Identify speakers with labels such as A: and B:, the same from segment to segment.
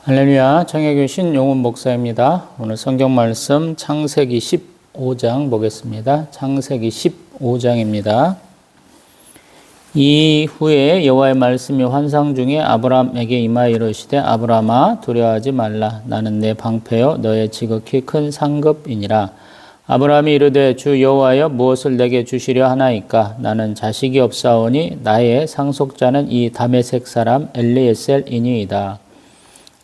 A: 할렐루야, 청해교 신용훈 목사입니다. 오늘 성경 말씀 창세기 15장 보겠습니다. 창세기 15장입니다. 이후에 여호와의 말씀이 환상 중에 아브람에게 임하여 이르시되 아브람아 두려워하지 말라. 나는 내 방패요 너의 지극히 큰 상급이니라. 아브람이 이르되 주 여호와여 무엇을 내게 주시려 하나이까? 나는 자식이 없사오니 나의 상속자는 이 다메섹 사람 엘리에셀이니이다.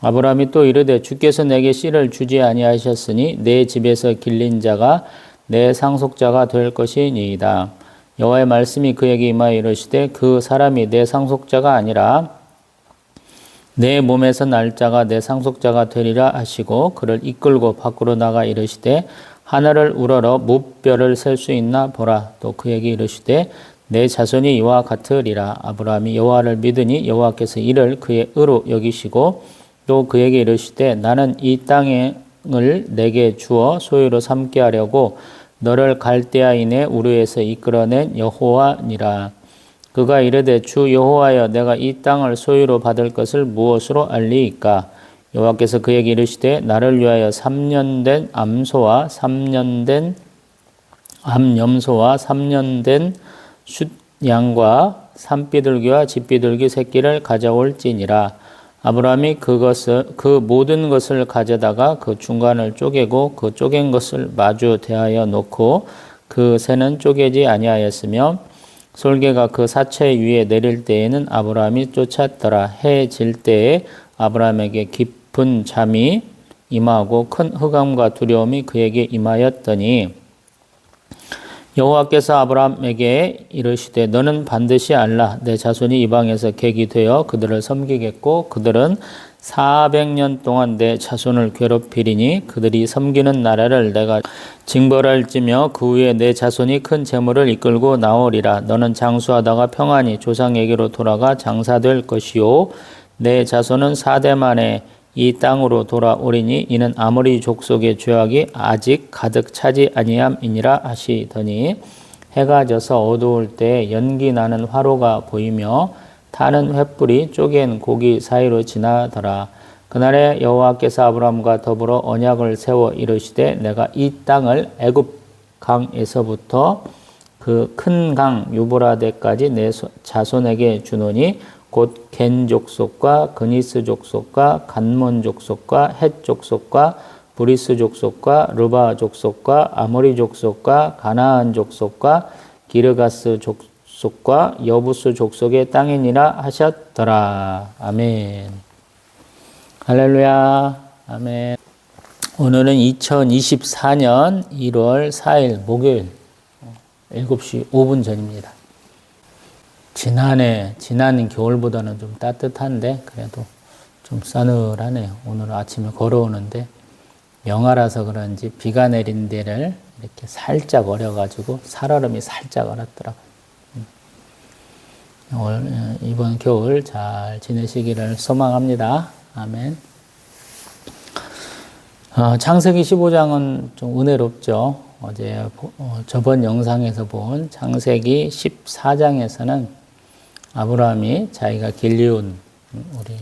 A: 아브람이 또 이르되 주께서 내게 씨를 주지 아니하셨으니 내 집에서 길린 자가 내 상속자가 될 것이니이다. 여호와의 말씀이 그에게 임하여 이르시되 그 사람이 내 상속자가 아니라 내 몸에서 날 자가 내 상속자가 되리라 하시고 그를 이끌고 밖으로 나가 이르시되 하늘을 우러러 무뼈를 셀 수 있나 보라. 또 그에게 이르시되 내 자손이 이와 같으리라. 아브람이 여호와를 믿으니 여호와께서 이를 그의 의로 여기시고 또 그에게 이르시되 나는 이 땅을 내게 주어 소유로 삼게 하려고 너를 갈대아인의 우르에서 이끌어낸 여호와니라. 그가 이르되 주 여호와여 내가 이 땅을 소유로 받을 것을 무엇으로 알리이까? 여호와께서 그에게 이르시되 나를 위하여 3년 된 암소와 3년 된 암염소와 3년 된 숫양과 산비둘기와 집비둘기 새끼를 가져올지니라. 아브람이 그 모든 것을 가져다가 그 중간을 쪼개고 그 쪼갠 것을 마주 대하여 놓고 그 새는 쪼개지 아니하였으며 솔개가 그 사체 위에 내릴 때에는 아브람이 쫓았더라. 해 질 때에 아브람에게 깊은 잠이 임하고 큰 흑암과 두려움이 그에게 임하였더니 여호와께서 아브람에게 이르시되 너는 반드시 알라. 내 자손이 이방에서 객이 되어 그들을 섬기겠고 그들은 400년 동안 내 자손을 괴롭히리니 그들이 섬기는 나라를 내가 징벌할지며 그 후에 내 자손이 큰 재물을 이끌고 나오리라. 너는 장수하다가 평안히 조상에게로 돌아가 장사될 것이요 내 자손은 4대 만에 이 땅으로 돌아오리니 이는 아모리 족속의 죄악이 아직 가득 차지 아니함이니라 하시더니 해가 져서 어두울 때 연기 나는 화로가 보이며 타는 횃불이 쪼갠 고기 사이로 지나더라. 그날에 여호와께서 아브람과 더불어 언약을 세워 이르시되 내가 이 땅을 애굽 강에서부터 그 큰 강 유브라데까지 내 자손에게 주노니 곧 겐 족속과 그니스 족속과 간몬 족속과 헷 족속과 브리스 족속과 르바 족속과 아모리 족속과 가나안 족속과 기르가스 족속과 여부스 족속의 땅이니라 하셨더라. 아멘. 할렐루야. 아멘. 오늘은 2024년 1월 4일 목요일 7시 5분 전입니다. 지난 겨울보다는 좀 따뜻한데 그래도 좀 싸늘하네요. 오늘 아침에 걸어오는데 영하라서 그런지 비가 내린 데를 이렇게 살짝 얼어가지고 살얼음이 살짝 얼었더라고요. 이번 겨울 잘 지내시기를 소망합니다. 아멘. 창세기 15장은 좀 은혜롭죠. 저번 영상에서 본 창세기 14장에서는 아브라함이 자기가 길리온 우리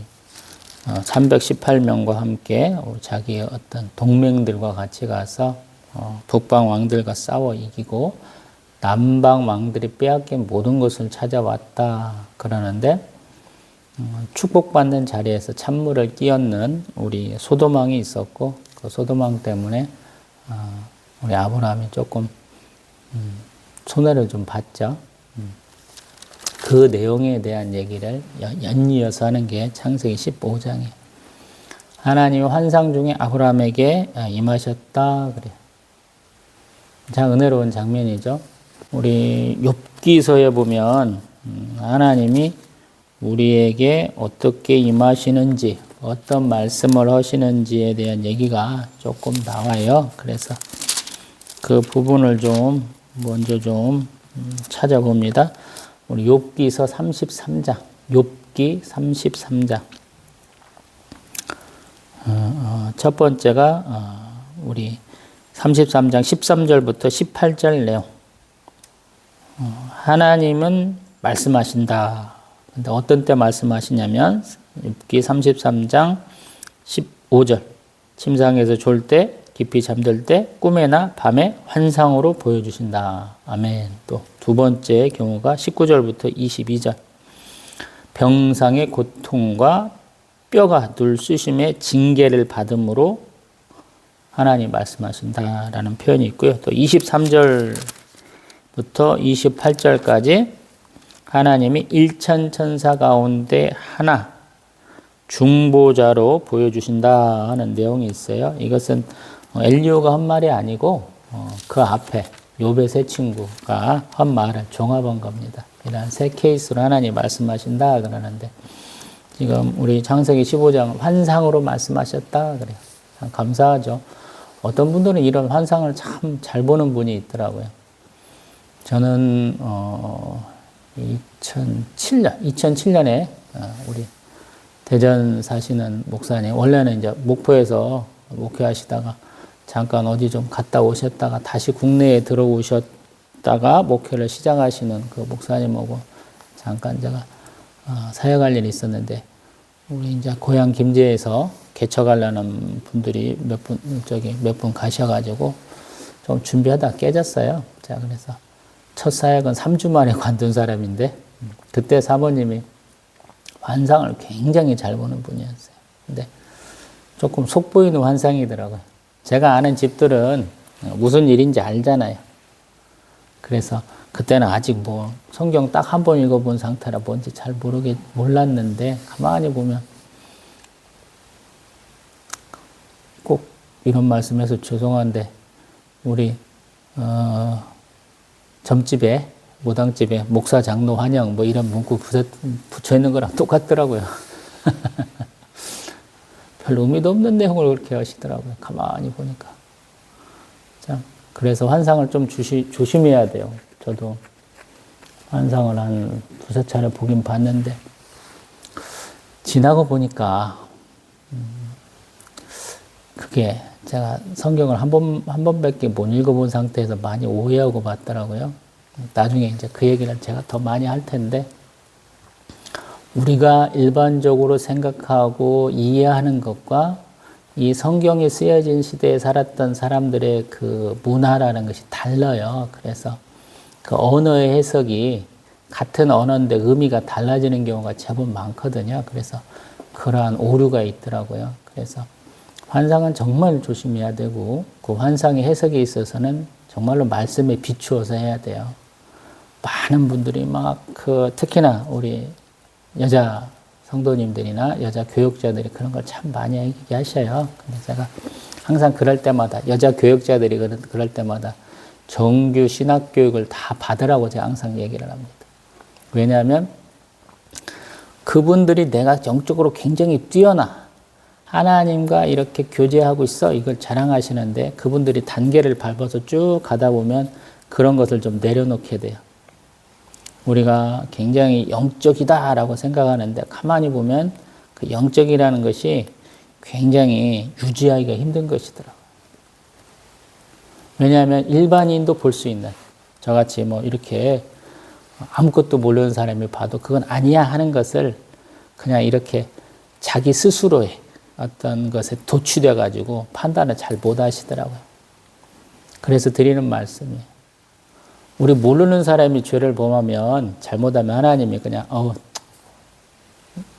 A: 318명과 함께 자기의 어떤 동맹들과 같이 가서 북방 왕들과 싸워 이기고 남방 왕들이 빼앗긴 모든 것을 찾아왔다 그러는데 축복받는 자리에서 찬물을 끼얹는 우리 소돔왕이 있었고 그 소돔왕 때문에 우리 아브라함이 조금 손해를 좀 봤죠. 그 내용에 대한 얘기를 연이어서 하는 게 창세기 15장이에요. 하나님이 환상 중에 아브라함에게 임하셨다 그래요. 참 은혜로운 장면이죠. 우리 욥기서에 보면 하나님이 우리에게 어떻게 임하시는지 어떤 말씀을 하시는지에 대한 얘기가 조금 나와요. 그래서 그 부분을 좀 먼저 좀 찾아봅니다. 우리 욥기서 33장, 욥기 33장. 첫 번째가 우리 33장 13절부터 18절 내용. 하나님은 말씀하신다. 근데 어떤 때 말씀하시냐면 욥기 33장 15절. 침상에서 졸 때, 깊이 잠들 때, 꿈에나 밤에 환상으로 보여주신다. 아멘. 또 두 번째 경우가 19절부터 22절. 병상의 고통과 뼈가 눌쑤심의 징계를 받음으로 하나님 말씀하신다라는 표현이 있고요. 또 23절부터 28절까지 하나님이 일천천사 가운데 하나 중보자로 보여주신다 하는 내용이 있어요. 이것은 엘리야가 한 말이 아니고 그 앞에 욥의 세 친구가 한 말을 종합한 겁니다. 이런 세 케이스로 하나님 말씀하신다 그러는데 지금 우리 창세기 15장 환상으로 말씀하셨다 그래요. 참 감사하죠. 어떤 분들은 이런 환상을 참 잘 보는 분이 있더라고요. 저는 2007년에 우리 대전 사시는 목사님, 원래는 이제 목포에서 목회하시다가 잠깐 어디 좀 갔다 오셨다가 다시 국내에 들어오셨다가 목회를 시작하시는 그 목사님하고 잠깐 제가 사역할 일이 있었는데 우리 이제 고향 김제에서 개척하려는 분들이 몇 분 가셔가지고 좀 준비하다 깨졌어요. 자, 그래서 첫 사역은 3주 만에 관둔 사람인데 그때 사모님이 환상을 굉장히 잘 보는 분이었어요. 근데 조금 속보이는 환상이더라고요. 제가 아는 집들은 무슨 일인지 알잖아요. 그래서 그때는 아직 뭐 성경 딱 한 번 읽어본 상태라 뭔지 잘 몰랐는데 가만히 보면 꼭 이런 말씀해서 죄송한데 우리 점집에 무당집에 목사 장로 환영 뭐 이런 문구 붙여 있는 거랑 똑같더라고요. 별 의미도 없는 내용을 그렇게 하시더라고요. 가만히 보니까. 참 그래서 환상을 좀 조심해야 돼요. 저도 환상을 한 두세 차례 보긴 봤는데 지나고 보니까 그게 제가 성경을 한 번밖에 못 읽어본 상태에서 많이 오해하고 봤더라고요. 나중에 이제 그 얘기를 제가 더 많이 할 텐데 우리가 일반적으로 생각하고 이해하는 것과 이 성경이 쓰여진 시대에 살았던 사람들의 그 문화라는 것이 달라요. 그래서 그 언어의 해석이 같은 언어인데 의미가 달라지는 경우가 제법 많거든요. 그래서 그러한 오류가 있더라고요. 그래서 환상은 정말 조심해야 되고 그 환상의 해석에 있어서는 정말로 말씀에 비추어서 해야 돼요. 많은 분들이 특히나 우리 여자 성도님들이나 여자 교육자들이 그런 걸 참 많이 얘기하셔요. 근데 제가 항상 그럴 때마다 여자 교육자들이 그럴 때마다 정규 신학교육을 다 받으라고 제가 항상 얘기를 합니다. 왜냐하면 그분들이 내가 영적으로 굉장히 뛰어나 하나님과 이렇게 교제하고 있어 이걸 자랑하시는데 그분들이 단계를 밟아서 쭉 가다 보면 그런 것을 좀 내려놓게 돼요. 우리가 굉장히 영적이다라고 생각하는데 가만히 보면 그 영적이라는 것이 굉장히 유지하기가 힘든 것이더라고요. 왜냐하면 일반인도 볼 수 있는 저같이 뭐 이렇게 아무것도 모르는 사람이 봐도 그건 아니야 하는 것을 그냥 이렇게 자기 스스로의 어떤 것에 도취돼 가지고 판단을 잘 못 하시더라고요. 그래서 드리는 말씀이에요. 우리 모르는 사람이 죄를 범하면 잘못하면 하나님이 그냥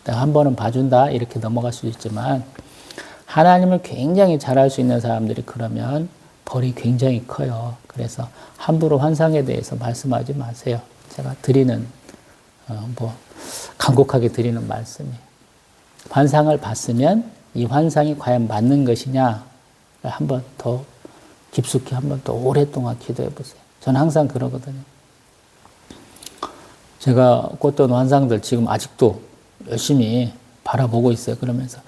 A: 내가 한 번은 봐준다 이렇게 넘어갈 수 있지만 하나님을 굉장히 잘할 수 있는 사람들이 그러면 벌이 굉장히 커요. 그래서 함부로 환상에 대해서 말씀하지 마세요. 제가 드리는 간곡하게 드리는 말씀이에요. 환상을 봤으면 이 환상이 과연 맞는 것이냐를 한번 더 깊숙이 한번 더 오랫동안 기도해 보세요. 저는 항상 그러거든요. 제가 꿨던 환상들 지금 아직도 열심히 바라보고 있어요. 그러면서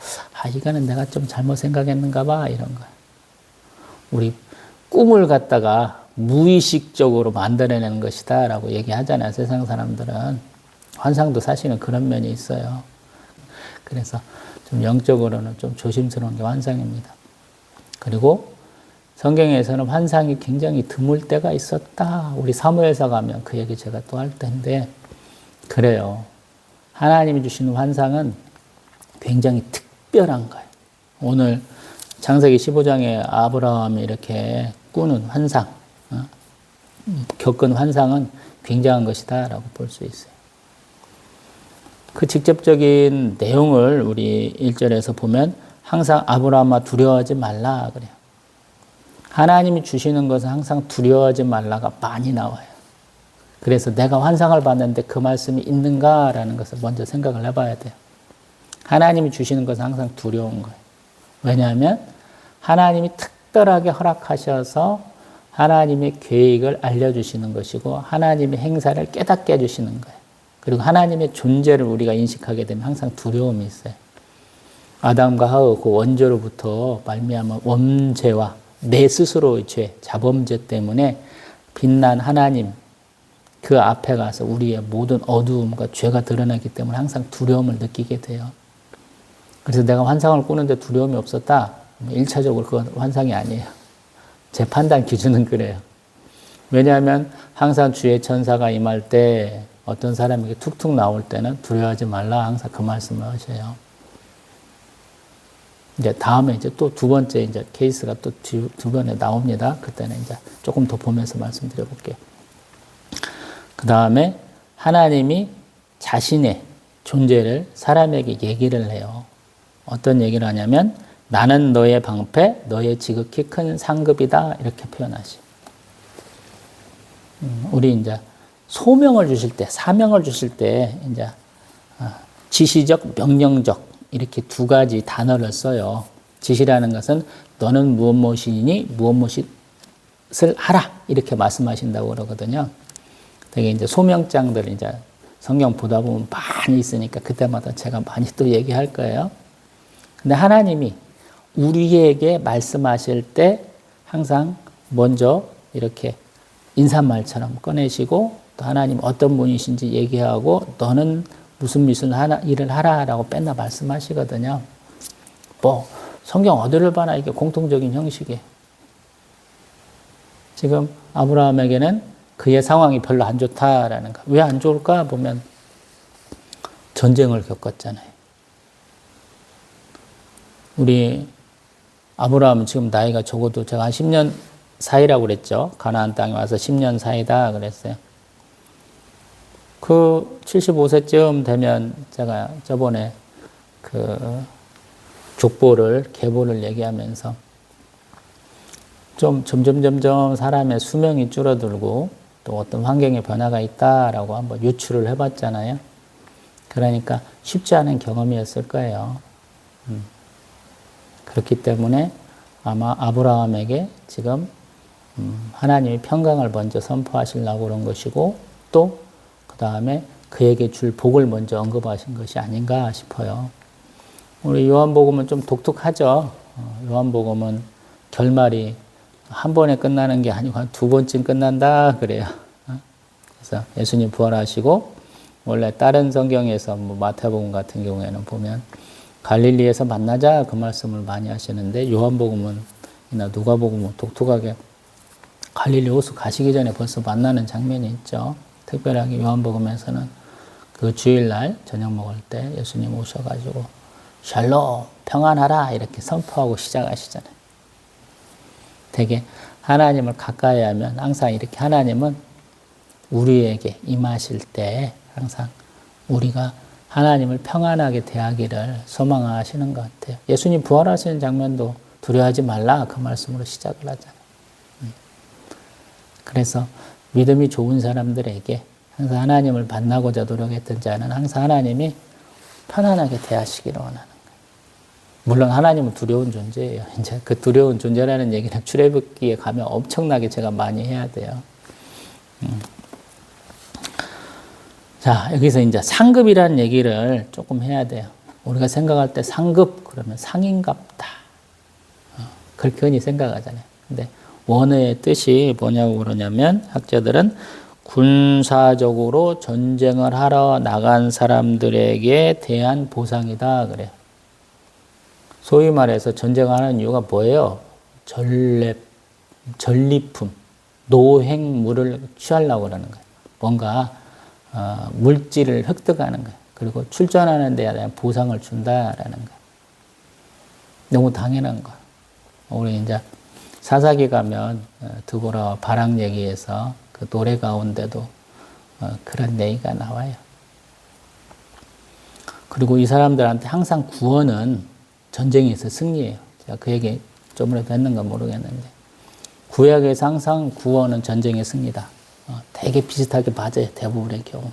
A: 이거는 내가 좀 잘못 생각했는가 봐 이런 거예요. 우리 꿈을 갖다가 무의식적으로 만들어내는 것이다 라고 얘기하잖아요. 세상 사람들은. 환상도 사실은 그런 면이 있어요. 그래서 좀 영적으로는 좀 조심스러운 게 환상입니다. 그리고 성경에서는 환상이 굉장히 드물 때가 있었다. 우리 사무엘서 가면 그 얘기 제가 또 할 텐데 그래요. 하나님이 주시는 환상은 굉장히 특별한 거예요. 오늘 창세기 15장에 아브라함이 이렇게 꾸는 환상, 겪은 환상은 굉장한 것이다라고 볼 수 있어요. 그 직접적인 내용을 우리 1절에서 보면 항상 아브라함아 두려워하지 말라 그래요. 하나님이 주시는 것은 항상 두려워하지 말라가 많이 나와요. 그래서 내가 환상을 봤는데 그 말씀이 있는가라는 것을 먼저 생각을 해봐야 돼요. 하나님이 주시는 것은 항상 두려운 거예요. 왜냐하면 하나님이 특별하게 허락하셔서 하나님의 계획을 알려주시는 것이고 하나님의 행사를 깨닫게 해주시는 거예요. 그리고 하나님의 존재를 우리가 인식하게 되면 항상 두려움이 있어요. 아담과 하와 그 원죄로부터 말미암은 원죄와 내 스스로의 죄, 자범죄 때문에 빛난 하나님 그 앞에 가서 우리의 모든 어두움과 죄가 드러나기 때문에 항상 두려움을 느끼게 돼요. 그래서 내가 환상을 꾸는데 두려움이 없었다? 1차적으로 그건 환상이 아니에요. 제 판단 기준은 그래요. 왜냐하면 항상 주의 천사가 임할 때 어떤 사람에게 툭툭 나올 때는 두려워하지 말라 항상 그 말씀을 하셔요. 이제 다음에 이제 또 두 번째 이제 케이스가 또 두 번에 나옵니다. 그때는 이제 조금 더 보면서 말씀드려 볼게요. 그 다음에 하나님이 자신의 존재를 사람에게 얘기를 해요. 어떤 얘기를 하냐면 나는 너의 방패, 너의 지극히 큰 상급이다 이렇게 표현하시. 우리 이제 소명을 주실 때, 사명을 주실 때 이제 지시적, 명령적 이렇게 두 가지 단어를 써요. 지시라는 것은 너는 무엇이니 무엇을 하라 이렇게 말씀하신다고 그러거든요. 되게 이제 소명장들 이제 성경 보다 보면 많이 있으니까 그때마다 제가 많이 또 얘기할 거예요. 근데 하나님이 우리에게 말씀하실 때 항상 먼저 이렇게 인사말처럼 꺼내시고 또 하나님 어떤 분이신지 얘기하고 너는 무슨 일을 하라라고 맨날 말씀하시거든요. 뭐 성경 어디를 봐나 이게 공통적인 형식이에요. 지금 아브라함에게는 그의 상황이 별로 안 좋다라는 거. 왜 안 좋을까 보면 전쟁을 겪었잖아요. 우리 아브라함은 지금 나이가 적어도 제가 한 10년 사이라고 그랬죠. 가나안 땅에 와서 10년 사이다 그랬어요. 그 75세쯤 되면 제가 저번에 그 계보를 얘기하면서 좀 점점 사람의 수명이 줄어들고 또 어떤 환경의 변화가 있다라고 한번 유추를 해봤잖아요. 그러니까 쉽지 않은 경험이었을 거예요. 그렇기 때문에 아마 아브라함에게 지금 하나님이 평강을 먼저 선포하시려고 그런 것이고 또 그 다음에 그에게 줄 복을 먼저 언급하신 것이 아닌가 싶어요. 우리 요한복음은 좀 독특하죠. 요한복음은 결말이 한 번에 끝나는 게 아니고 한 두 번쯤 끝난다 그래요. 그래서 예수님 부활하시고 원래 다른 성경에서 뭐 마태복음 같은 경우에는 보면 갈릴리에서 만나자 그 말씀을 많이 하시는데 요한복음은 이나 누가복음은 독특하게 갈릴리 호수 가시기 전에 벌써 만나는 장면이 있죠. 특별하게 요한복음에서는 그 주일날 저녁 먹을 때 예수님 오셔가지고 샬롬 평안하라 이렇게 선포하고 시작하시잖아요. 되게 하나님을 가까이 하면 항상 이렇게 하나님은 우리에게 임하실 때 항상 우리가 하나님을 평안하게 대하기를 소망하시는 것 같아요. 예수님 부활하시는 장면도 두려워하지 말라 그 말씀으로 시작을 하잖아요. 그래서 믿음이 좋은 사람들에게 항상 하나님을 만나고자 노력했던 자는 항상 하나님이 편안하게 대하시기를 원하는 거예요. 물론 하나님은 두려운 존재예요. 이제 그 두려운 존재라는 얘기는 출애굽기에 가면 엄청나게 제가 많이 해야 돼요. 자, 여기서 이제 상급이라는 얘기를 조금 해야 돼요. 우리가 생각할 때 상급 그러면 상인갑다. 그렇게 흔히 생각하잖아요. 근데 원어의 뜻이 뭐냐고 그러냐면 학자들은 군사적으로 전쟁을 하러 나간 사람들에게 대한 보상이다 그래요. 소위 말해서 전쟁하는 이유가 뭐예요? 전리품, 노획물을 취하려고 그러는 거예요. 뭔가 물질을 획득하는 거예요. 그리고 출전하는 데에 대한 보상을 준다라는 거예요. 너무 당연한 거야. 우리 이제 사사기 가면 드보라와 바락 얘기에서 그 노래 가운데도 그런 얘기가 나와요. 그리고 이 사람들한테 항상 구원은 전쟁에서 승리예요. 제가 그 얘기 좀이라도 했는가 모르겠는데 구약에서 항상 구원은 전쟁의 승리다. 되게 비슷하게 맞아요. 대부분의 경우에.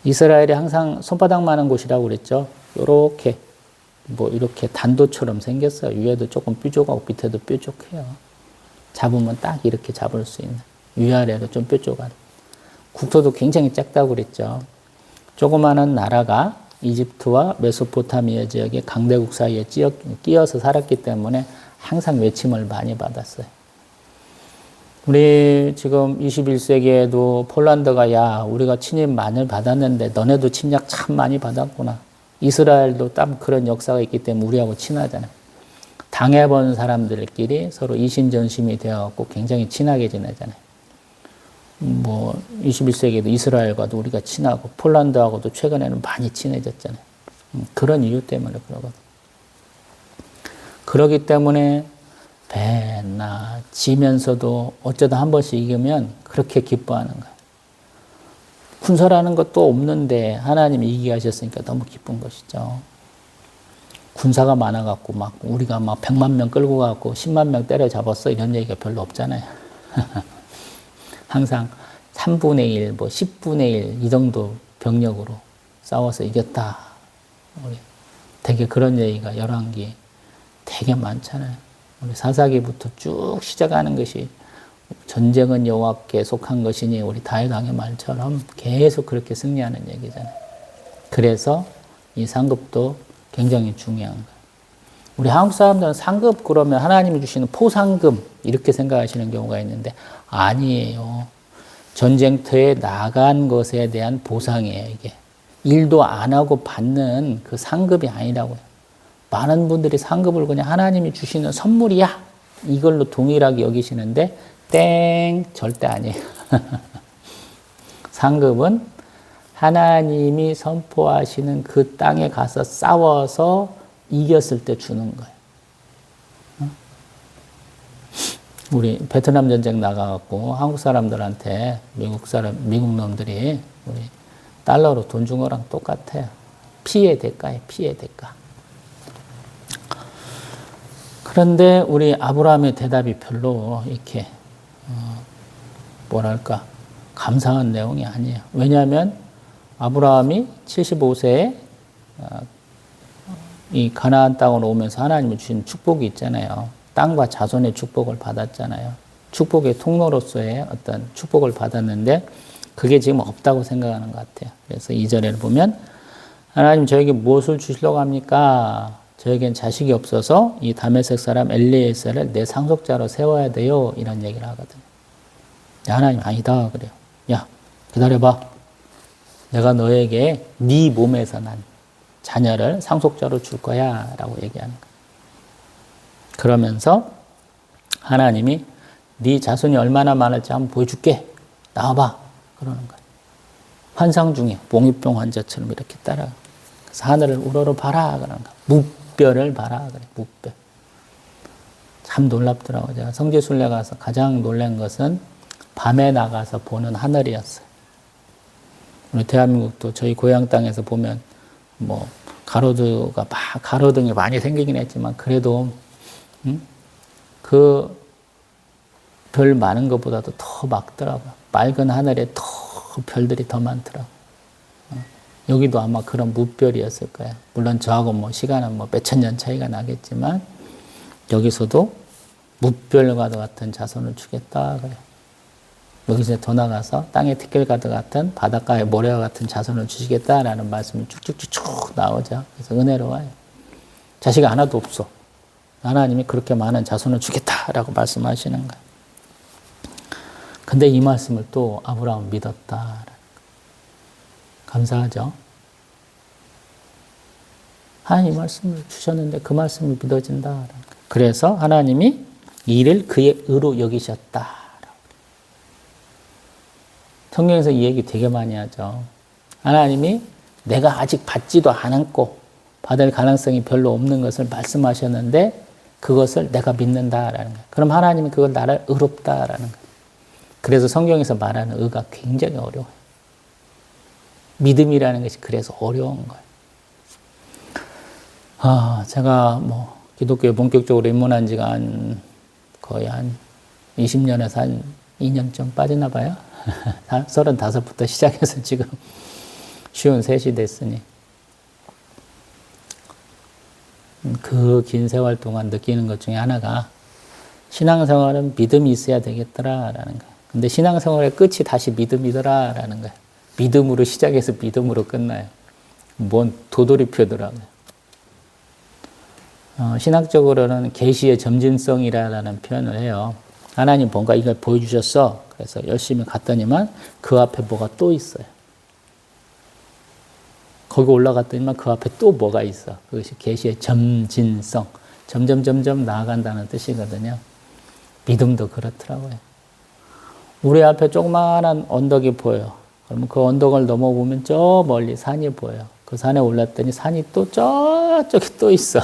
A: 이스라엘이 항상 손바닥만한 곳이라고 그랬죠. 요렇게 이렇게 단도처럼 생겼어요. 위에도 조금 뾰족하고 밑에도 뾰족해요. 잡으면 딱 이렇게 잡을 수 있는. 위아래로 좀 뾰족한. 국토도 굉장히 작다고 그랬죠. 조그마한 나라가 이집트와 메소포타미아 지역의 강대국 사이에 끼어서 살았기 때문에 항상 외침을 많이 받았어요. 우리 지금 21세기에도 폴란드가 야 우리가 침입 많이 받았는데 너네도 침략 참 많이 받았구나. 이스라엘도 딱 그런 역사가 있기 때문에 우리하고 친하잖아요. 당해본 사람들끼리 서로 이심전심이 되어갖고 굉장히 친하게 지내잖아요. 21세기에도 이스라엘과도 우리가 친하고 폴란드하고도 최근에는 많이 친해졌잖아요. 그런 이유 때문에 그러거든. 그러기 때문에 배나 지면서도 어쩌다 한 번씩 이기면 그렇게 기뻐하는 거예요. 군사라는 것도 없는데 하나님이 이기게 하셨으니까 너무 기쁜 것이죠. 군사가 많아갖고 막 우리가 막 100만 명 끌고 가고 10만 명 때려잡았어 이런 얘기가 별로 없잖아요. 항상 3분의 1, 10분의 1 이 정도 병력으로 싸워서 이겼다. 우리 되게 그런 얘기가 열왕기 되게 많잖아요. 우리 사사기부터 쭉 시작하는 것이 전쟁은 여호와께 속한 것이니 우리 다윗 왕의 말처럼 계속 그렇게 승리하는 얘기잖아요. 그래서 이 상급도 굉장히 중요한 거예요. 우리 한국 사람들은 상급 그러면 하나님이 주시는 포상금 이렇게 생각하시는 경우가 있는데 아니에요. 전쟁터에 나간 것에 대한 보상이에요. 이게 일도 안 하고 받는 그 상급이 아니라고요. 많은 분들이 상급을 그냥 하나님이 주시는 선물이야 이걸로 동일하게 여기시는데 땡 절대 아니에요. 상급은 하나님이 선포하시는 그 땅에 가서 싸워서 이겼을 때 주는 거예요. 우리 베트남 전쟁 나가갖고 한국 사람들한테 미국 놈들이 우리 달러로 돈 준 거랑 똑같아요. 피해 대가에 피해 대가. 그런데 우리 아브라함의 대답이 별로 이렇게 뭐랄까 감사한 내용이 아니에요. 왜냐하면 아브라함이 75세에 이 가나안 땅으로 오면서 하나님이 주신 축복이 있잖아요. 땅과 자손의 축복을 받았잖아요. 축복의 통로로서의 어떤 축복을 받았는데 그게 지금 없다고 생각하는 것 같아요. 그래서 2절에 보면 하나님 저에게 무엇을 주시려고 합니까? 저에겐 자식이 없어서 이 다메섹 사람 엘리에셀을 내 상속자로 세워야 돼요. 이런 얘기를 하거든요. 하나님 아니다 그래요. 야 기다려봐. 내가 너에게 네 몸에서 난 자녀를 상속자로 줄 거야 라고 얘기하는 거예요. 그러면서 하나님이 네 자손이 얼마나 많을지 한번 보여줄게. 나와봐. 그러는 거예요. 환상 중에 몽유병 환자처럼 이렇게 따라. 그래서 하늘을 우러러 봐라. 그러는 거예요. 묵별을 봐라. 그래. 묵별. 참 놀랍더라고요. 제가 성지순례 가서 가장 놀란 것은 밤에 나가서 보는 하늘이었어요. 우리 대한민국도 저희 고향 땅에서 보면 가로등이 많이 생기긴 했지만 그래도 그 별 많은 것보다도 더 맑더라고요. 맑은 하늘에 더 별들이 더 많더라고요. 여기도 아마 그런 무별이었을 거예요. 물론 저하고 시간은 몇천 년 차이가 나겠지만 여기서도 무별과도 같은 자손을 주겠다 그래요. 여기서 더 나가서 땅의 티끌과도 같은 바닷가의 모래와 같은 자손을 주시겠다라는 말씀이 쭉쭉쭉 나오죠. 그래서 은혜로워요. 자식 하나도 없어. 하나님이 그렇게 많은 자손을 주겠다라고 말씀하시는 거예요. 근데 이 말씀을 또 아브라함은 믿었다. 감사하죠? 하나님 말씀을 주셨는데 그 말씀을 믿어진다. 그래서 하나님이 이를 그의 의로 여기셨다. 성경에서 이 얘기 되게 많이 하죠. 하나님이 내가 아직 받지도 않았고 받을 가능성이 별로 없는 것을 말씀하셨는데 그것을 내가 믿는다라는 거예요. 그럼 하나님이 그걸 나를 의롭다라는 거예요. 그래서 성경에서 말하는 의가 굉장히 어려워요. 믿음이라는 것이 그래서 어려운 거예요. 제가 기독교에 본격적으로 입문한 지가 거의 한 20년에서 한 2년 좀 빠지나 봐요. 35부터 시작해서 지금 53이 됐으니 그 긴 세월 동안 느끼는 것 중에 하나가 신앙생활은 믿음이 있어야 되겠더라라는 거예요. 근데 신앙생활의 끝이 다시 믿음이더라라는 거예요. 믿음으로 시작해서 믿음으로 끝나요. 뭔 도돌이표더라고요. 신학적으로는 계시의 점진성이라는 표현을 해요. 하나님 뭔가 이걸 보여주셨어. 그래서 열심히 갔더니만 그 앞에 뭐가 또 있어요. 거기 올라갔더니만 그 앞에 또 뭐가 있어. 그것이 계시의 점진성. 점점 나아간다는 뜻이거든요. 믿음도 그렇더라고요. 우리 앞에 조그마한 언덕이 보여요. 그러면 그 언덕을 넘어보면 저 멀리 산이 보여요. 그 산에 올랐더니 산이 또 저쪽에 또 있어.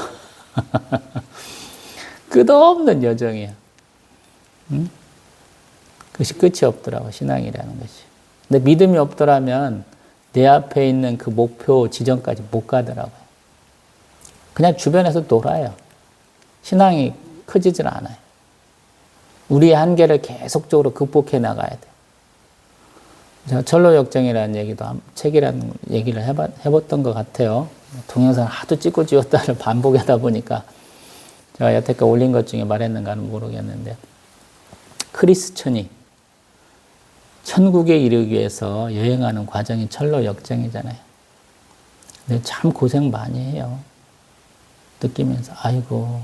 A: 끝없는 여정이에요. 응? 그것이 끝이 없더라고, 신앙이라는 것이. 근데 믿음이 없더라면 내 앞에 있는 그 목표 지점까지 못 가더라고요. 그냥 주변에서 놀아요. 신앙이 커지질 않아요. 우리의 한계를 계속적으로 극복해 나가야 돼요. 제가 철로역정이라는 책이라는 얘기를 해봤던 것 같아요. 동영상을 하도 찍고 지웠다를 반복하다 보니까 제가 여태껏 올린 것 중에 말했는가는 모르겠는데, 크리스천이 천국에 이르기 위해서 여행하는 과정이 철로역정이잖아요. 근데 참 고생 많이 해요. 느끼면서 아이고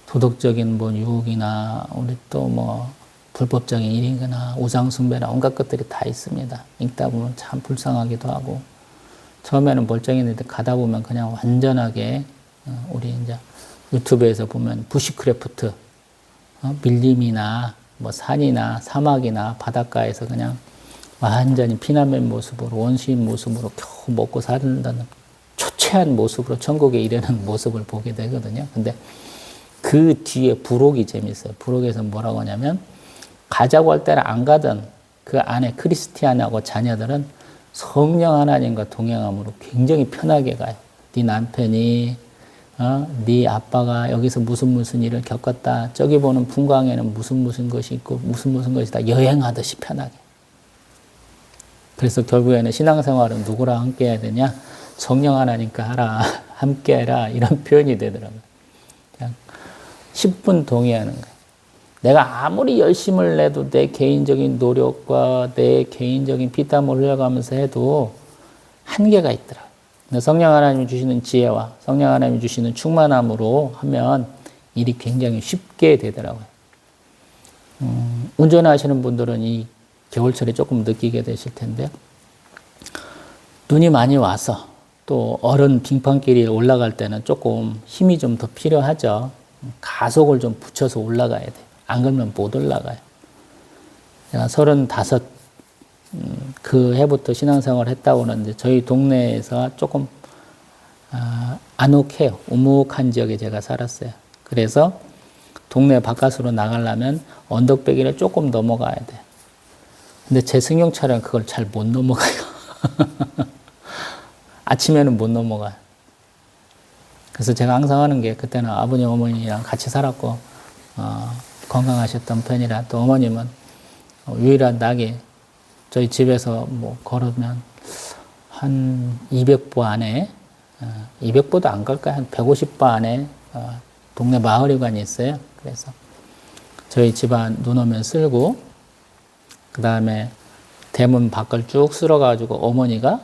A: 도덕적인 유혹이나 우리 또 불법적인 일이거나 우상숭배나 온갖 것들이 다 있습니다. 읽다 보면 참 불쌍하기도 하고, 처음에는 멀쩡했는데 가다 보면 그냥 완전하게 우리 이제 유튜브에서 보면 부시크래프트, 밀림이나 산이나 사막이나 바닷가에서 그냥 완전히 피난민 모습으로, 원시인 모습으로 겨우 먹고 사는다는 초췌한 모습으로 천국에 이르는 모습을 보게 되거든요. 근데 그 뒤에 부록이 재밌어요. 부록에서 뭐라고 하냐면, 가자고 할 때는 안 가던 그 안에 크리스티안하고 자녀들은 성령 하나님과 동행함으로 굉장히 편하게 가요. 네 남편이 네 아빠가 여기서 무슨 일을 겪었다. 저기 보는 풍광에는 무슨 것이 있고 무슨 것이다. 여행하듯이 편하게. 그래서 결국에는 신앙생활은 누구랑 함께 해야 되냐? 성령 하나님과 하라. 함께 해라. 이런 표현이 되더라고요. 그냥 10분 동의하는 거예요. 내가 아무리 열심을 내도 내 개인적인 노력과 내 개인적인 피땀을 흘려가면서 해도 한계가 있더라고요. 성령 하나님이 주시는 지혜와 성령 하나님이 주시는 충만함으로 하면 일이 굉장히 쉽게 되더라고요. 운전하시는 분들은 이 겨울철에 조금 느끼게 되실 텐데, 눈이 많이 와서 또 얼은 빙판길이 올라갈 때는 조금 힘이 좀 더 필요하죠. 가속을 좀 붙여서 올라가야 돼요. 안 그러면 못 올라가요. 제가 35 그 해부터 신앙생활을 했다고 하는데, 저희 동네에서 조금 안옥해요. 우묵한 지역에 제가 살았어요. 그래서 동네 바깥으로 나가려면 언덕배기를 조금 넘어가야 돼. 근데 제 승용차는 그걸 잘 못 넘어가요. 아침에는 못 넘어가요. 그래서 제가 항상 하는 게, 그때는 아버님 어머니랑 같이 살았고 건강하셨던 편이라, 또 어머님은 유일한 낙이 저희 집에서 걸으면 한 200보 안에, 200보도 안 갈까요? 한 150보 안에 동네 마을회관이 있어요. 그래서 저희 집안 눈 오면 쓸고, 그 다음에 대문 밖을 쭉 쓸어가지고 어머니가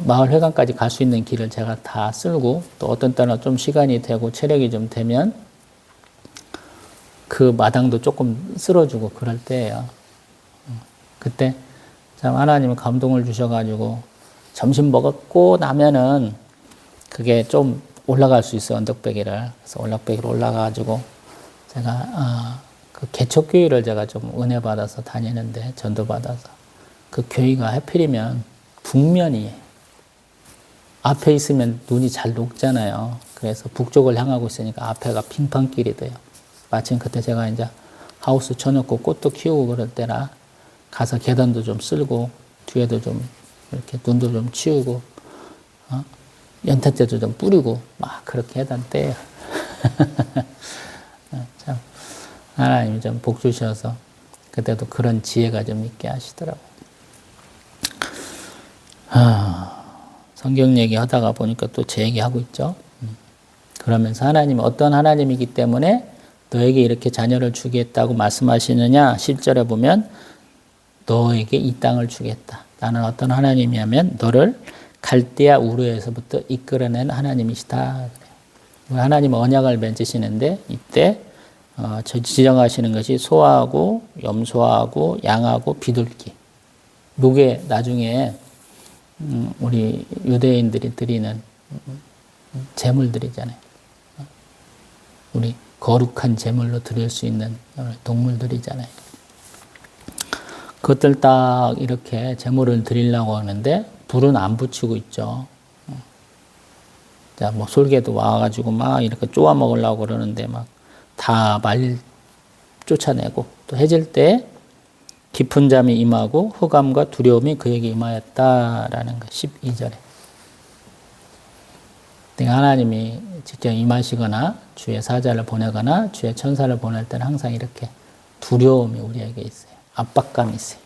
A: 마을회관까지 갈 수 있는 길을 제가 다 쓸고, 또 어떤 때는 좀 시간이 되고 체력이 좀 되면 그 마당도 조금 쓸어주고 그럴 때예요. 그때 참 하나님은 감동을 주셔가지고, 점심 먹었고 나면은 그게 좀 올라갈 수 있어요, 언덕배기를. 그래서 언덕배기로 올라가가지고 제가 그 개척교회를 제가 좀 은혜 받아서 다니는데, 전도 받아서 그 교회가 하필이면 북면이에요. 앞에 있으면 눈이 잘 녹잖아요. 그래서 북쪽을 향하고 있으니까 앞에가 빙판길이 돼요. 마침 그때 제가 이제 하우스 쳐놓고 꽃도 키우고 그럴 때라 가서 계단도 좀 쓸고 뒤에도 좀 이렇게 눈도 좀 치우고 연탄재도 좀 뿌리고 막 그렇게 하던 때예요. 참 하나님이 좀 복 주셔서 그때도 그런 지혜가 좀 있게 하시더라고요. 성경 얘기하다가 보니까 또 제 얘기하고 있죠. 그러면서 하나님이 어떤 하나님이기 때문에 너에게 이렇게 자녀를 주겠다고 말씀하시느냐. 10절에 보면 너에게 이 땅을 주겠다. 나는 어떤 하나님이냐면 너를 갈대아 우르에서부터 이끌어낸 하나님이시다. 하나님은 언약을 맺으시는데 이때 지정하시는 것이 소하고 염소하고 양하고 비둘기. 요게 나중에 우리 유대인들이 드리는 제물들이잖아요. 우리 거룩한 제물로 드릴 수 있는 동물들이잖아요. 그것들 딱 이렇게 제물을 드리려고 하는데 불은 안 붙이고 있죠. 자, 뭐 솔개도 와가지고 막 이렇게 쪼아 먹으려고 그러는데 막 다 쫓아내고 또 해질 때 깊은 잠이 임하고 흑암과 두려움이 그에게 임하였다라는 거 12절에. 하나님이 직접 임하시거나 주의 사자를 보내거나 주의 천사를 보낼 때는 항상 이렇게 두려움이 우리에게 있어요. 압박감이 있어요.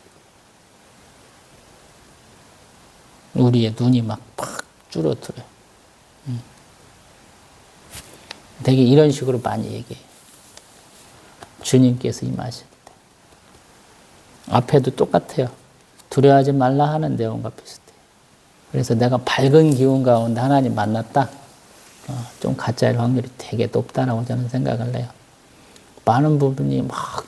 A: 우리의 눈이 막 팍 줄어들어요. 되게 이런 식으로 많이 얘기해요. 주님께서 임하실 때. 앞에도 똑같아요. 두려워하지 말라 하는 내용과 비슷해요. 그래서 내가 밝은 기운 가운데 하나님 만났다. 좀 가짜일 확률이 되게 높다라고 저는 생각을 해요. 많은 부분이 막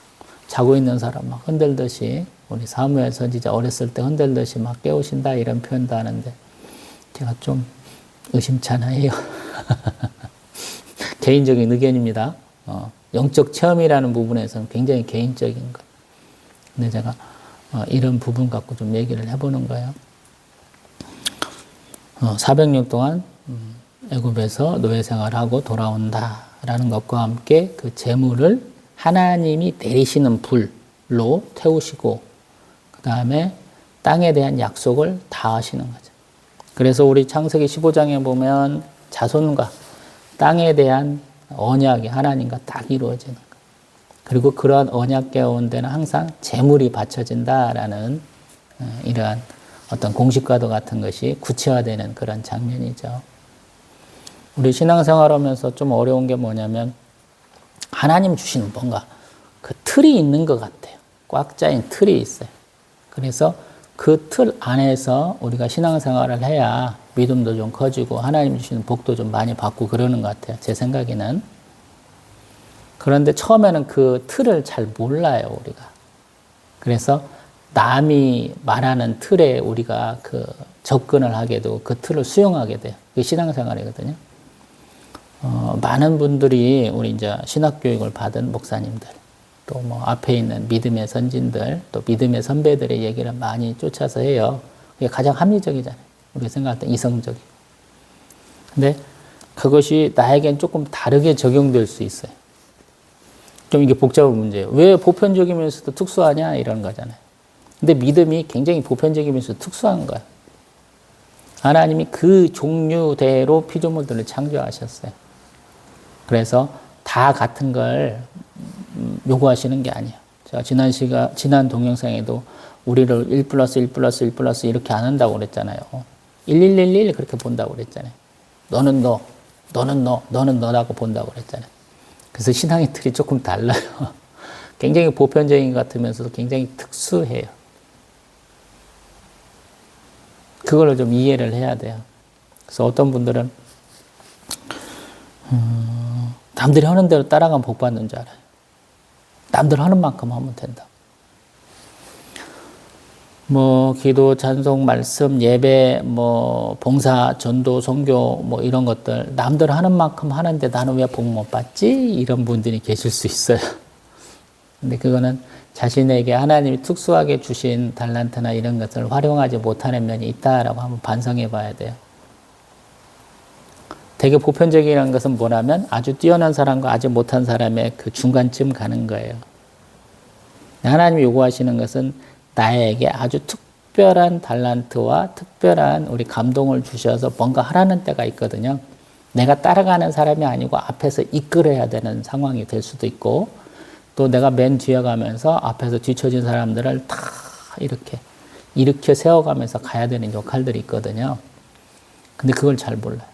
A: 자고 있는 사람 막 흔들듯이 우리 사무엘 선지자 어렸을 때 흔들듯이 막 깨우신다 이런 표현도 하는데 제가 좀 의심찮아요. 개인적인 의견입니다. 영적 체험이라는 부분에서는 굉장히 개인적인 것. 근데 제가 이런 부분 갖고 좀 얘기를 해보는 거예요. 400년 동안 애굽에서 노예 생활하고 돌아온다라는 것과 함께 그 재물을 하나님이 내리시는 불로 태우시고 그 다음에 땅에 대한 약속을 다 하시는 거죠. 그래서 우리 창세기 15장에 보면 자손과 땅에 대한 언약이 하나님과 딱 이루어지는 거예요. 그리고 그러한 언약 가운데는 항상 재물이 바쳐진다라는 이러한 어떤 공식과도 같은 것이 구체화되는 그런 장면이죠. 우리 신앙생활 하면서 좀 어려운 게 뭐냐면 하나님 주시는 뭔가 그 틀이 있는 것 같아요. 꽉 짜인 틀이 있어요. 그래서 그 틀 안에서 우리가 신앙생활을 해야 믿음도 좀 커지고 하나님 주시는 복도 좀 많이 받고 그러는 것 같아요. 제 생각에는. 그런데 처음에는 그 틀을 잘 몰라요, 우리가. 그래서 남이 말하는 틀에 우리가 그 접근을 하게 되고 그 틀을 수용하게 돼요. 그게 신앙생활이거든요. 많은 분들이 우리 이제 신학교육을 받은 목사님들, 또 뭐 앞에 있는 믿음의 선진들, 또 믿음의 선배들의 얘기를 많이 쫓아서 해요. 그게 가장 합리적이잖아요. 우리가 생각할 때 이성적이고. 근데 그것이 나에겐 조금 다르게 적용될 수 있어요. 좀 이게 복잡한 문제예요. 왜 보편적이면서도 특수하냐? 이런 거잖아요. 근데 믿음이 굉장히 보편적이면서 특수한 거예요. 하나님이 그 종류대로 피조물들을 창조하셨어요. 그래서 다 같은 걸 요구하시는 게 아니에요. 제가 지난 동영상에도 우리를 1 플러스 1 플러스 1 플러스 이렇게 안 한다고 그랬잖아요. 1111 그렇게 본다고 그랬잖아요. 너는 너, 너는 너, 너는 너라고 본다고 그랬잖아요. 그래서 신앙의 틀이 조금 달라요. 굉장히 보편적인 것 같으면서도 굉장히 특수해요. 그걸 좀 이해를 해야 돼요. 그래서 어떤 분들은 남들이 하는 대로 따라가면 복 받는 줄 알아요. 남들 하는 만큼 하면 된다. 뭐 기도, 찬송, 말씀, 예배, 뭐 봉사, 전도, 선교 뭐 이런 것들 남들 하는 만큼 하는데 나는 왜 복 못 받지? 이런 분들이 계실 수 있어요. 근데 그거는 자신에게 하나님이 특수하게 주신 달란트나 이런 것을 활용하지 못하는 면이 있다라고 한번 반성해 봐야 돼요. 되게 보편적이라는 것은 뭐냐면 아주 뛰어난 사람과 아주 못한 사람의 그 중간쯤 가는 거예요. 하나님이 요구하시는 것은 나에게 아주 특별한 달란트와 특별한 우리 감동을 주셔서 뭔가 하라는 때가 있거든요. 내가 따라가는 사람이 아니고 앞에서 이끌어야 되는 상황이 될 수도 있고, 또 내가 맨 뒤에 가면서 앞에서 뒤처진 사람들을 다 이렇게 일으켜 세워가면서 가야 되는 역할들이 있거든요. 근데 그걸 잘 몰라요.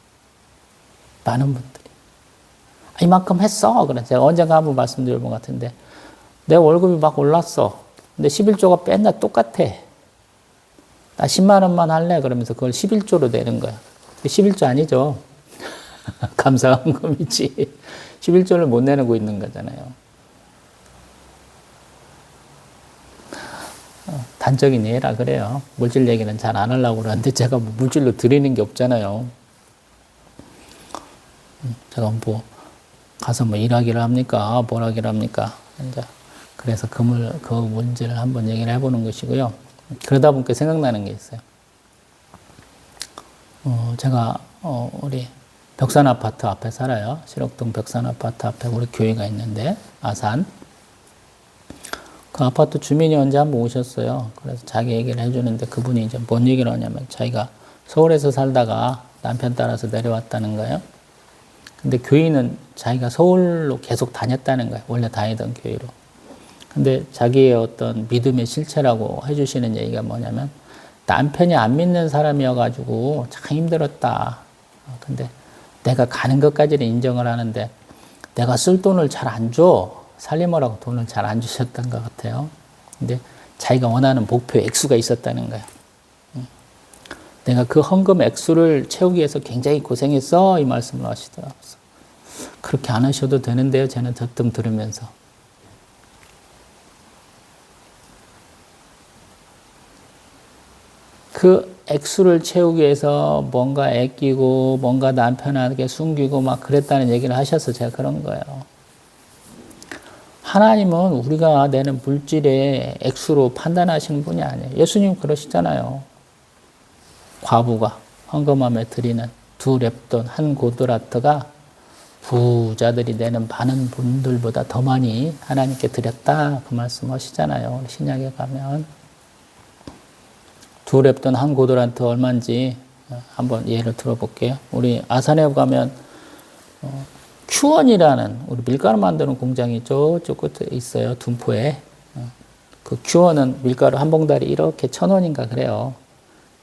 A: 많은 분들이. 이만큼 했어. 그래. 제가 언젠가 한번 말씀드린 것 같은데, 내 월급이 막 올랐어. 근데 11조가 맨날 똑같아. 나 10만 원만 할래. 그러면서 그걸 11조로 내는 거야. 11조 아니죠. 감사헌금이지. 11조를 못 내고 있는 거잖아요. 단적인 예라 그래요. 물질 얘기는 잘 안 하려고 그러는데 제가 뭐 물질로 드리는 게 없잖아요. 제가 뭐 가서 뭐 일하기를 합니까? 뭘 하기를 합니까? 이제 그래서 그 문제를 한번 얘기를 해보는 것이고요. 그러다 보니까 생각나는 게 있어요. 제가 우리 벽산 아파트 앞에 살아요. 실옥동 벽산 아파트 앞에 우리 교회가 있는데, 아산. 그 아파트 주민이 언제 한번 오셨어요. 그래서 자기 얘기를 해주는데 그분이 이제 뭔 얘기를 하냐면 자기가 서울에서 살다가 남편 따라서 내려왔다는 거예요. 근데 교회는 자기가 서울로 계속 다녔다는 거예요. 원래 다니던 교회로. 근데 자기의 어떤 믿음의 실체라고 해주시는 얘기가 뭐냐면 남편이 안 믿는 사람이어가지고 참 힘들었다. 근데 내가 가는 것까지는 인정을 하는데 내가 쓸 돈을 잘 안 줘. 살림하라고 돈을 잘 안 주셨던 것 같아요. 근데 자기가 원하는 목표 액수가 있었다는 거예요. 내가 그 헌금 액수를 채우기 위해서 굉장히 고생했어. 이 말씀을 하시더라고요. 그렇게 안 하셔도 되는데요. 저는 대뜸 들으면서. 그 액수를 채우기 위해서 뭔가 아끼고 뭔가 남편에게 숨기고 막 그랬다는 얘기를 하셔서 제가 그런 거예요. 하나님은 우리가 내는 물질의 액수로 판단하시는 분이 아니에요. 예수님 그러시잖아요. 과부가 헌금함에 드리는 2렙돈 1고드라트가 부자들이 내는 많은 분들보다 더 많이 하나님께 드렸다. 그 말씀 하시잖아요. 신약에 가면. 2렙돈 1고드라트 얼마인지 한번 예를 들어볼게요. 우리 아산에 가면 큐원이라는 우리 밀가루 만드는 공장이 저쪽 끝에 있어요. 둔포에. 그 큐원은 밀가루 한 봉다리 이렇게 1,000원인가 그래요.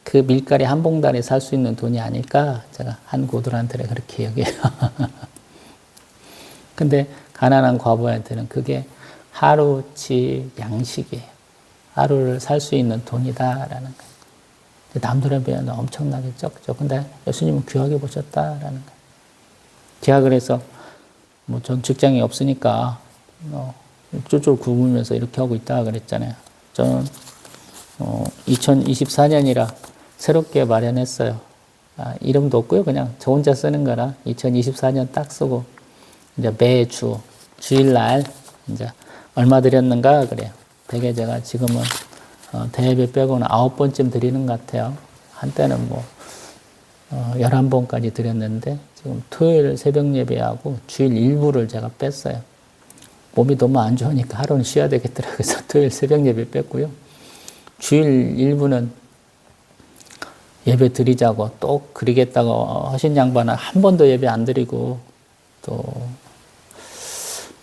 A: 그 밀가루 한 봉다리 살 수 있는 돈이 아닐까 제가 한 고들한테는 그렇게 여겨요. 근데 가난한 과부한테는 그게 하루치 양식이에요. 하루를 살 수 있는 돈이다라는 거예요. 남들에 비하면 엄청나게 적죠. 근데 예수님은 귀하게 보셨다라는 거예요. 제가 그래서 뭐 전 직장이 없으니까 쫄쫄 굶으면서 이렇게 하고 있다 그랬잖아요. 저는 2024년이라 새롭게 마련했어요. 이름도 없고요. 그냥 저 혼자 쓰는 거라 2024년 딱 쓰고 이제 매주 주일날 이제 얼마 드렸는가 그래요. 되게 제가 지금은 대예배 빼고는 9번쯤 드리는 것 같아요. 한때는 뭐 11번까지 드렸는데 지금 토요일 새벽 예배하고 주일 일부를 제가 뺐어요. 몸이 너무 안 좋으니까 하루는 쉬어야 되겠더라고요. 그래서 토요일 새벽 예배 뺐고요. 주일 일부는 예배 드리자고 또 그리겠다고 하신 양반은 한 번도 예배 안 드리고 또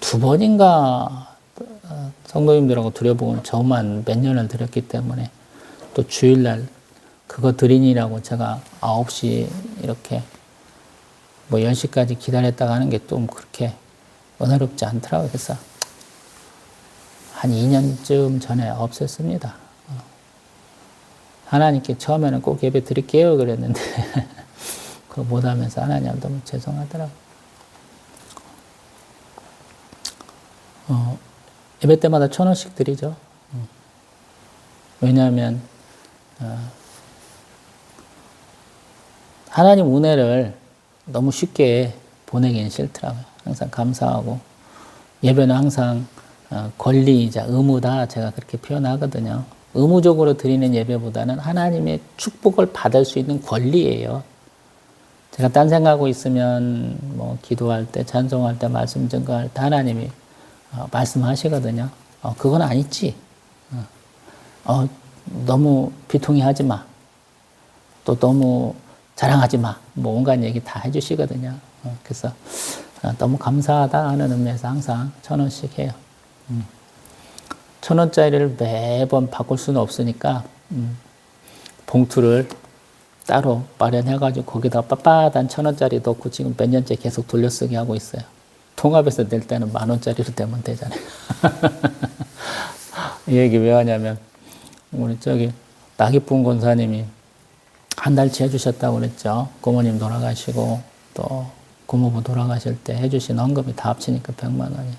A: 2번인가 성도님들하고 드려보고 저만 몇 년을 드렸기 때문에 또 주일날 그거 드리니라고 제가 9시 이렇게 뭐 10시까지 기다렸다가 하는 게 좀 그렇게 은혜롭지 않더라고요. 그래서 한 2년쯤 전에 없앴습니다. 하나님께 처음에는 꼭 예배 드릴게요 그랬는데 그거 못하면서 하나님 너무 죄송하더라고요. 예배 때마다 1,000원씩 드리죠. 왜냐하면 하나님 은혜를 너무 쉽게 보내기는 싫더라고요. 항상 감사하고 예배는 항상 권리이자 의무다 제가 그렇게 표현하거든요. 의무적으로 드리는 예배보다는 하나님의 축복을 받을 수 있는 권리예요. 제가 딴 생각하고 있으면 뭐 기도할 때, 찬송할 때, 말씀 증거할 때 하나님이 말씀하시거든요. 그건 아니지. 너무 비통해하지 마. 또 너무 자랑하지 마. 뭐 온갖 얘기 다 해주시거든요. 그래서 너무 감사하다 하는 의미에서 항상 1,000원씩 해요. 1,000원짜리를 매번 바꿀 수는 없으니까 봉투를 따로 마련해가지고 거기다 빳빳한 1,000원짜리 넣고 지금 몇 년째 계속 돌려쓰기 하고 있어요. 통합해서 낼 때는 10,000원짜리로 내면 되잖아요. 이 얘기 왜 하냐면 우리 나기쁜 권사님이 한 달치 해주셨다고 그랬죠. 고모님 돌아가시고 또 고모부 돌아가실 때 해주신 헌금이 다 합치니까 100만 원이.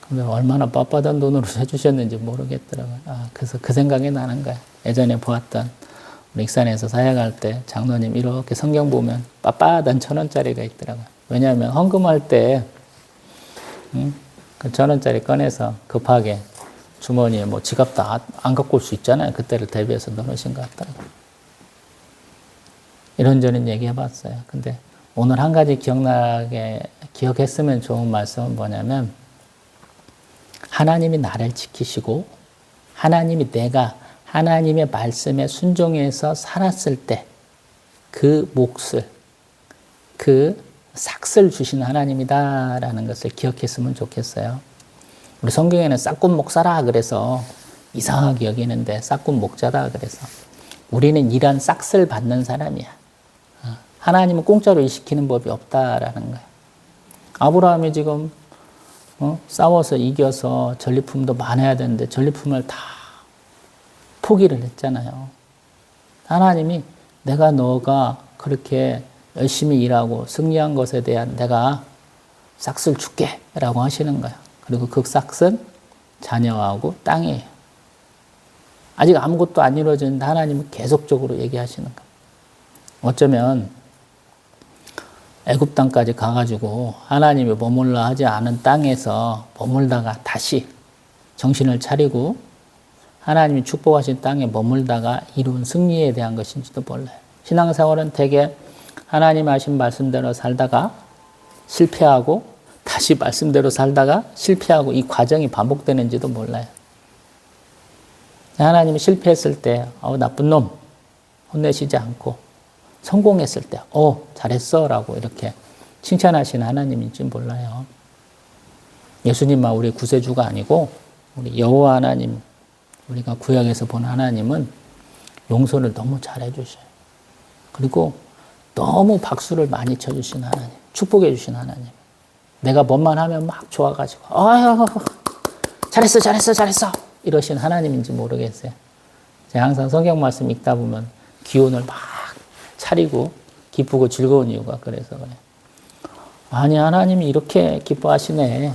A: 근데 얼마나 빳빳한 돈으로 해주셨는지 모르겠더라고요. 그래서 그 생각이 나는 거야. 예전에 보았던 우리 익산에서 사역할 때 장로님 이렇게 성경 보면 빳빳한 1,000원짜리가 있더라고요. 왜냐하면 헌금할 때 그 1,000원짜리 꺼내서 급하게 주머니에 뭐 지갑도 안 갖고 올 수 있잖아요. 그때를 대비해서 넣으신 것 같더라고요. 이런저런 얘기 해봤어요. 근데 오늘 한 가지 기억했으면 좋은 말씀은 뭐냐면 하나님이 나를 지키시고 하나님이 내가 하나님의 말씀에 순종해서 살았을 때 그 몫을, 그 삭을 주신 하나님이다라는 것을 기억했으면 좋겠어요. 우리 성경에는 싹군 목사라 그래서 이상하게 여기는데 싹군 목자다 그래서 우리는 이런 싹을 받는 사람이야. 하나님은 공짜로 일 시키는 법이 없다라는 거예요. 아브라함이 지금 싸워서 이겨서 전리품도 많아야 되는데 전리품을 다 포기를 했잖아요. 하나님이 너가 그렇게 열심히 일하고 승리한 것에 대한 내가 싹을 줄게 라고 하시는 거예요. 그리고 그 싹은 자녀하고 땅이에요. 아직 아무것도 안 이루어졌는데 하나님은 계속적으로 얘기하시는 거예요. 어쩌면 애굽 땅까지 가가지고 하나님이 머물러 하지 않은 땅에서 머물다가 다시 정신을 차리고 하나님이 축복하신 땅에 머물다가 이룬 승리에 대한 것인지도 몰라요. 신앙생활은 되게 하나님 하신 말씀대로 살다가 실패하고 다시 말씀대로 살다가 실패하고 이 과정이 반복되는지도 몰라요. 하나님이 실패했을 때 나쁜 놈 혼내시지 않고 성공했을 때 잘했어 라고 이렇게 칭찬하시는 하나님인지 몰라요. 예수님만 우리 구세주가 아니고 우리 여호와 하나님, 우리가 구약에서 본 하나님은 용서를 너무 잘해 주셔요. 그리고 너무 박수를 많이 쳐주신 하나님, 축복해 주신 하나님. 내가 뭔만 하면 막 좋아가지고 잘했어 이러신 하나님인지 모르겠어요. 제가 항상 성경 말씀 읽다 보면 기운을 막 차리고 기쁘고 즐거운 이유가 그래서 그래요. 아니 하나님이 이렇게 기뻐하시네.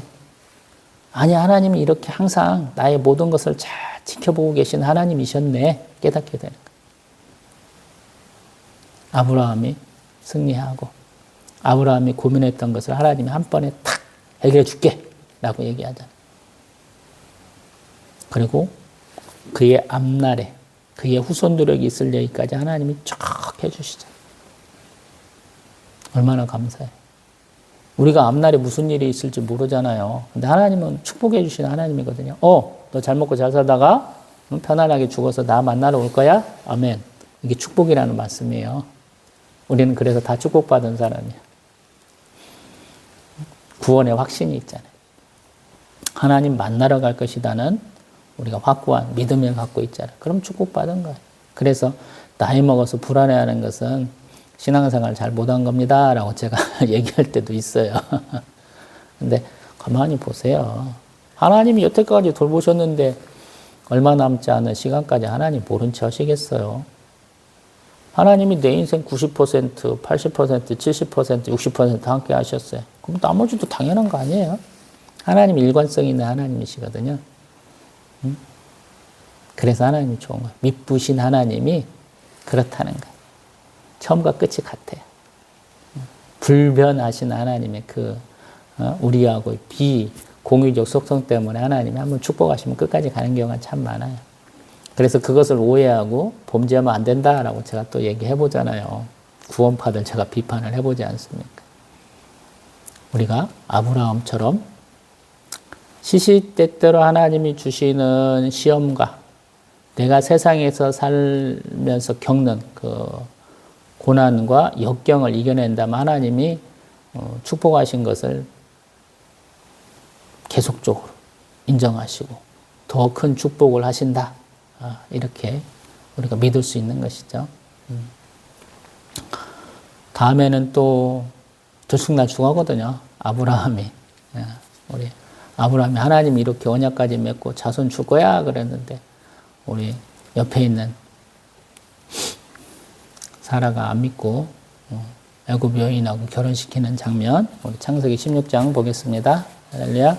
A: 아니 하나님이 이렇게 항상 나의 모든 것을 잘 지켜보고 계신 하나님이셨네. 깨닫게 되는 거예요. 아브라함이 승리하고 아브라함이 고민했던 것을 하나님이 한 번에 탁 해결해 줄게 라고 얘기하잖아요. 그리고 그의 앞날에 그의 후손들에게 있을 여기까지 하나님이 쫙 해주시잖아요. 얼마나 감사해요. 우리가 앞날에 무슨 일이 있을지 모르잖아요. 근데 하나님은 축복해 주시는 하나님이거든요. 너 잘 먹고 잘 살다가 편안하게 죽어서 나 만나러 올 거야? 아멘. 이게 축복이라는 말씀이에요. 우리는 그래서 다 축복받은 사람이야. 구원의 확신이 있잖아요. 하나님 만나러 갈 것이다는 우리가 확고한 믿음을 갖고 있잖아요. 그럼 축복받은 거예요. 그래서 나이 먹어서 불안해하는 것은 신앙생활 잘 못한 겁니다 라고 제가 얘기할 때도 있어요. 근데 가만히 보세요. 하나님이 여태까지 돌보셨는데 얼마 남지 않은 시간까지 하나님 모른 채 하시겠어요? 하나님이 내 인생 90%, 80%, 70%, 60% 함께 하셨어요. 그럼 나머지도 당연한 거 아니에요? 하나님 일관성 있는 하나님이시거든요. 그래서 하나님이 좋은 거예요. 미쁘신 하나님이 그렇다는 거예요. 처음과 끝이 같아요. 불변하신 하나님의 우리하고 비공유적 속성 때문에 하나님이 한번 축복하시면 끝까지 가는 경우가 참 많아요. 그래서 그것을 오해하고 범죄하면 안 된다라고 제가 또 얘기해 보잖아요. 구원파들 제가 비판을 해보지 않습니까? 우리가 아브라함처럼 시시때때로 하나님이 주시는 시험과 내가 세상에서 살면서 겪는 그 고난과 역경을 이겨낸다면 하나님이 축복하신 것을 계속적으로 인정하시고 더 큰 축복을 하신다. 이렇게 우리가 믿을 수 있는 것이죠. 다음에는 또 들쑥날쑥하거든요. 아브라함이. 우리 아브라함이 하나님이 이렇게 언약까지 맺고 자손 줄 거야 그랬는데 우리 옆에 있는 사라가 안 믿고 애굽 여인하고 결혼시키는 장면 우리 창세기 16장 보겠습니다. 할렐루야.